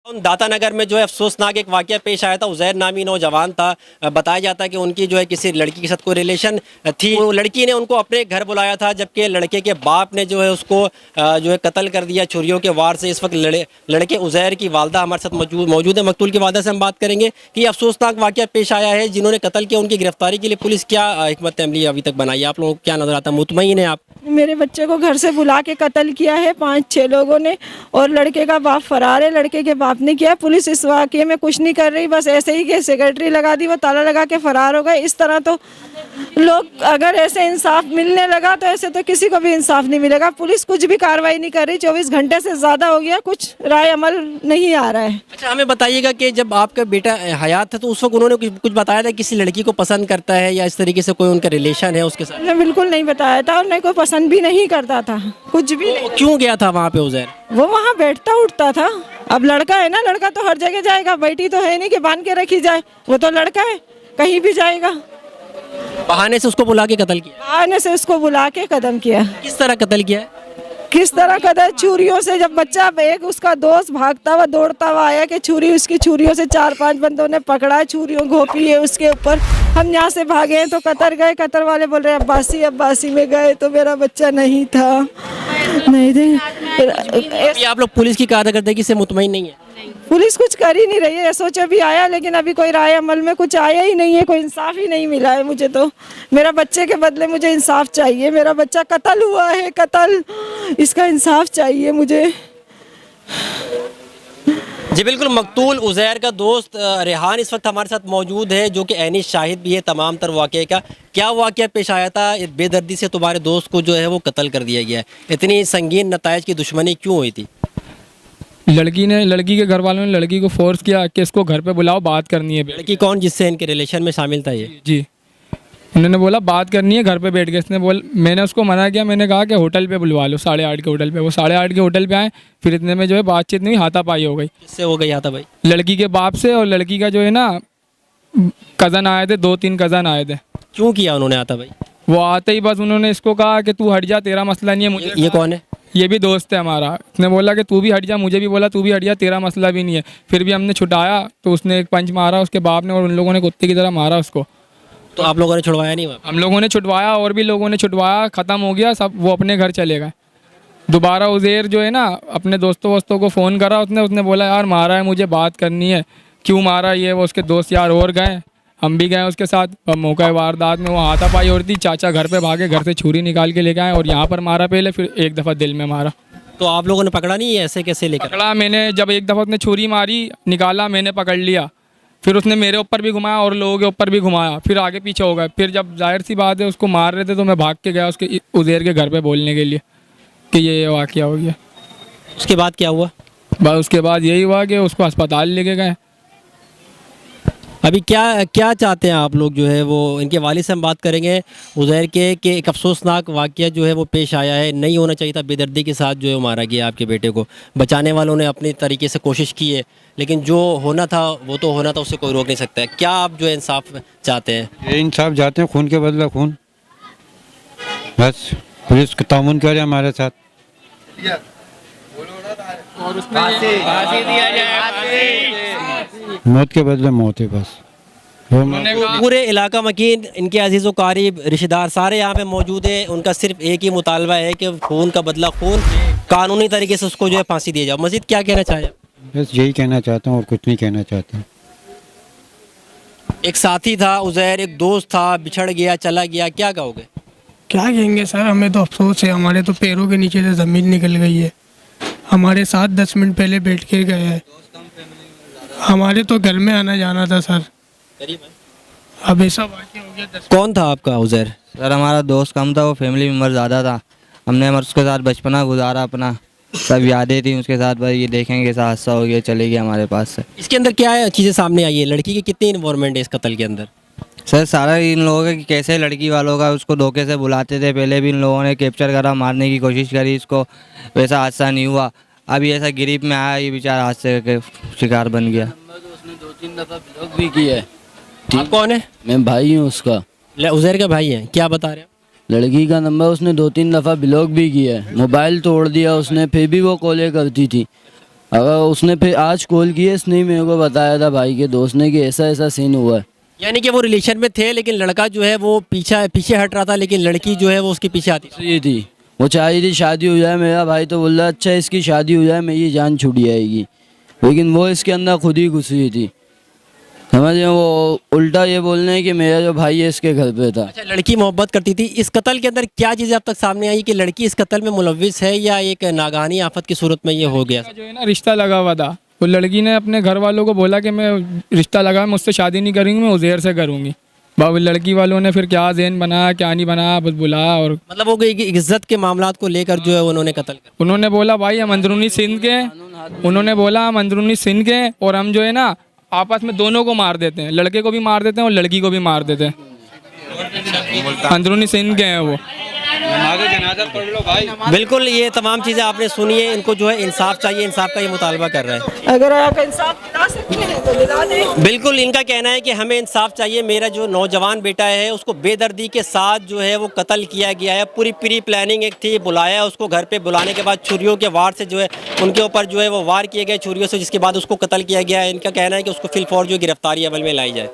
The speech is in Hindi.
दातानगर में जो है अफसोसनाक एक वाकया पेश आया था। उज़ैर नामी नौजवान था। बताया जाता है कि उनकी जो है किसी लड़की के साथ कोई रिलेशन थी। वो लड़की ने उनको अपने घर बुलाया था, जबकि लड़के के बाप ने जो है उसको जो है कत्ल कर दिया छुरियों के वार से। इस वक्त लड़के उज़ैर की वालदा हमारे साथ मौजूद है। मकतूल की वालदा से हम बात करेंगे कि अफसोसनाक वाकया पेश आया है। जिन्होंने कत्ल किया उनकी गिरफ्तारी के लिए पुलिस क्या हिकमत अमली अभी तक बनाई है? आप लोगों को क्या नजर आता है? मुतमईन है आप? मेरे बच्चे को घर से बुला के कत्ल किया है 5-6 लोगों ने, और लड़के का बाप फरार है। लड़के के बाप ने किया। पुलिस इस वाकये में कुछ नहीं कर रही, बस ऐसे ही कि सेक्रेटरी लगा दी, वो ताला लगा के फरार हो गए। इस तरह तो लोग, अगर ऐसे इंसाफ मिलने लगा तो ऐसे तो किसी को भी इंसाफ नहीं मिलेगा। पुलिस कुछ भी कार्रवाई नहीं कर रही। 24 घंटे से ज़्यादा हो गया, कुछ राय अमल नहीं आ रहा है। अच्छा, हमें बताइएगा कि जब आपका बेटा हयात था तो उस वक्त उन्होंने कुछ बताया था, किसी लड़की को पसंद करता है या इस तरीके से कोई उनका रिलेशन है उसके साथ? उसने बिल्कुल नहीं बताया था, और नहीं कोई पसंद भी नहीं करता था, कुछ भी नहीं। क्यों गया था वहाँ पे उज़ैर? वो वहाँ बैठता उठता था। अब लड़का है ना, लड़का तो हर जगह जाएगा, बेटी तो है नहीं कि बांध के रखी जाए। वो तो लड़का है, कहीं भी जाएगा। बहाने से उसको बुला के कत्ल किया? बहाने से उसको बुला के कदम किया। किस तरह कत्ल किया है? किस तरह कदम? छुरियों से। जब बच्चा, एक उसका दोस्त भागता हुआ दौड़ता हुआ आया कि उसकी छुरियों से 4-5 बंदों ने पकड़ा, छुरियों घोंपी है उसके ऊपर। हम यहाँ से भागे हैं तो कतर गए। कतर वाले बोल रहे अब्बासी, अब्बासी में गए तो मेरा बच्चा नहीं था, नहीं थे। अभी आप लोग पुलिस की कारकर्दगी से मुतमईन नहीं है? पुलिस कुछ कर ही नहीं रही है। एसओजी भी आया, लेकिन अभी कोई राय अमल में कुछ आया ही नहीं है, कोई इंसाफ ही नहीं मिला है मुझे। तो मेरा बच्चे के बदले मुझे इंसाफ चाहिए। मेरा बच्चा कत्ल हुआ है, कत्ल, इसका इंसाफ चाहिए मुझे। जी बिल्कुल, मकतूल उज़ैर का दोस्त रेहान इस वक्त हमारे साथ मौजूद है, जो कि ऐनी शाहिद भी है तमाम तर वाक़े का। क्या वाक़या पेश आया था? बेदर्दी से तुम्हारे दोस्त को जो है वो कत्ल कर दिया गया है। इतनी संगीन नतायज की दुश्मनी क्यों हुई थी? लड़की के घर वालों ने लड़की को फोर्स किया कि इसको घर पे बुलाओ, बात करनी है। लड़की कौन, जिससे इनके रिलेशन में शामिल था ये? जी, उन्होंने बोला बात करनी है घर पे बैठ के। मैंने उसको मना किया। मैंने कहा कि होटल पे बुलवा लो, 8:30 के होटल पे। वो 8:30 के होटल पे आए। फिर इतने में जो है बातचीत नहीं, हाथापाई हो गई। किससे हो गई हाथापाई? लड़की के बाप से, और लड़की का जो है ना कज़न आए थे, 2-3 कज़न आए थे। क्यों किया उन्होंने हाथापाई? वो आते ही बस उन्होंने इसको कहा कि तू हट जा, तेरा मसला नहीं है। मुझे ये कौन है? ये भी दोस्त है हमारा। उसने बोला कि तू भी हट जा, मुझे भी बोला तू भी हट जा, तेरा मसला भी नहीं है। फिर भी हमने छुटाया तो उसने एक पंच मारा उसके बाप ने, और उन लोगों ने कुत्ते की तरह मारा उसको। तो आप लोगों ने छुड़वाया नहीं? हम लोगों ने छुटवाया, और भी लोगों ने छुटवाया। ख़त्म हो गया सब, वो अपने घर चले गए। दोबारा उज़ैर जो है ना अपने दोस्तों को फ़ोन करा उसने बोला यार मारा है, मुझे बात करनी है, क्यों मारा ये वो। उसके दोस्त यार और गए, हम भी गए उसके साथ। मौका वारदात में वो हाथापाई हो रही थी। चाचा घर पे भागे, घर से छुरी निकाल के लेके आए और यहाँ पर मारा पहले, फिर एक दफ़ा दिल में मारा। तो आप लोगों ने पकड़ा नहीं? ऐसे कैसे लेकर? पकड़ा मैंने, जब एक दफ़ा उसने छुरी मारी, निकाला, मैंने पकड़ लिया। फिर उसने मेरे ऊपर भी घुमाया और लोगों के ऊपर भी घुमाया। फिर आगे पीछे हो गए। फिर जब जाहिर सी बात है उसको मार रहे थे तो मैं भाग के गया उसके उज़ैर के घर पे बोलने के लिए कि ये वाक़या हो गया। उसके बाद क्या हुआ? बस उसके बाद यही हुआ कि उसको अस्पताल लेके गए। अभी क्या चाहते हैं आप लोग? जो है वो इनके वालिद से हम बात करेंगे उज़ैर के, कि एक अफसोसनाक वाक़या जो है वो पेश आया है। नहीं होना चाहिए था, बेदर्दी के साथ जो है वो मारा गया आपके बेटे को। बचाने वालों ने अपनी तरीके से कोशिश की है, लेकिन जो होना था वो तो होना था, उससे कोई रोक नहीं सकता है। क्या आप जो है इंसाफ चाहते हैं? ये इंसाफ चाहते हैं, खून के बदला खून। बस पुलिस का तामुन करे हमारे साथ। मौत के बदले मौत है बस। पूरे इलाका मकीन, इनके अजीज़ व क़रीब, रिश्तेदार सारे यहाँ पे मौजूद हैं। उनका सिर्फ एक ही मुतालबा है कि खून का बदला खून, कानूनी तरीके से उसको जो है फांसी दी जाए। मज़ीद क्या कहना चाहिए? बस यही कहना चाहता हूँ और कुछ नहीं कहना चाहता। एक साथी था उज़ैर, एक दोस्त था, बिछड़ गया, चला गया, क्या कहोगे? क्या कहेंगे सर, हमें तो अफसोस है। हमारे तो पैरों के नीचे से ज़मीन निकल गई है। हमारे साथ 10 मिनट पहले बैठ के गए हैं। हमारे तो घर में आना जाना था सर। अब ऐसा वाक़या हो गया। कौन था आपका उज़ैर? सर हमारा दोस्त कम था, वो फैमिली मेम्बर ज़्यादा था। हमने उसके साथ बचपना गुजारा अपना, सब यादें थी उसके साथ। बस ये देखेंगे ऐसा हादसा हो गया, चले गया हमारे पास से। इसके अंदर क्या चीज़ें सामने आई है? लड़की की कितनी इन्वॉल्वमेंट है इस कत्ल के अंदर? सर सारा इन लोगों का कि कैसे लड़की वालों का उसको धोखे से बुलाते थे। पहले भी इन लोगों ने कैप्चर करा, मारने की कोशिश करी इसको, वैसा हादसा नहीं हुआ। अभी ऐसा गिरीब में आया, ये बेचारा हादसे के शिकार बन गया। उसने 2-3 दफ़ा ब्लॉक भी किया है। आप कौन है? मैं भाई हूँ उसका। उज़ैर का भाई है? क्या बता रहे हैं? लड़की का नंबर उसने 2-3 दफ़ा ब्लॉक भी किया है। मोबाइल तोड़ दिया उसने, फिर भी वो कॉलें करती थी। अगर उसने फिर आज कॉल किया, इसने ही मेरे को बताया था भाई के दोस्त ने कि ऐसा ऐसा सीन हुआ है। यानी कि वो रिलेशन में थे लेकिन लड़का जो है वो पीछे हट रहा था, लेकिन लड़की जो है वो उसके पीछे आती थी। ये थी, वो चाह रही थी शादी हो जाए। मेरा भाई तो बोल रहा अच्छा इसकी शादी हो जाए, मेरी जान छूट जाएगी, लेकिन वो इसके अंदर खुद ही घुस रही थी। समझे, वो उल्टा ये बोलने है कि मेरा जो भाई है इसके घर पे था। अच्छा, लड़की मोहब्बत करती थी। इस कत्ल के अंदर क्या चीज़ें अब तक सामने आई कि लड़की इस कत्ल में मुलव्विस है या एक नागानी आफत की सूरत में ये हो गया? जो है ना रिश्ता लगा हुआ था, वो लड़की ने अपने घर वालों को बोला कि मैं रिश्ता लगा, मुझसे शादी नहीं करूँगी, मैं उज़ैर से करूँगी। बाबू लड़की वालों ने फिर क्या ज़हन बनाया क्या नहीं बनाया, बस बुलाया और मतलब वो एक इज्जत के मामलात को लेकर जो है उन्होंने कत्ल कर। उन्होंने बोला भाई हम अंदरूनी सिंध के, उन्होंने बोला हम अंदरूनी सिंध के और हम जो है ना आपस में दोनों को मार देते हैं, लड़के को भी मार देते हैं और लड़की को भी मार देते हैं। अंदरूनी सिंध के हैं वो। बिल्कुल, ये तमाम चीज़ें आपने सुनी है। इनको जो है इंसाफ चाहिए, इंसाफ का ये मुतालबा कर रहे हैं। अगर आप इंसाफ दिला सकते हैं तो दिला दें। बिल्कुल, इनका कहना है कि हमें इंसाफ चाहिए। मेरा जो नौजवान बेटा है उसको बेदर्दी के साथ जो है वो कत्ल किया गया है। पूरी प्री प्लानिंग एक थी, बुलाया उसको घर पे, बुलाने के बाद छुरियों के वार से जो है उनके ऊपर जो है वो वार किए गए छुरियों से, जिसके बाद उसको कत्ल किया गया है। इनका कहना है कि उसको फिलफौर जो गिरफ्तारी अमल में लाई जाए।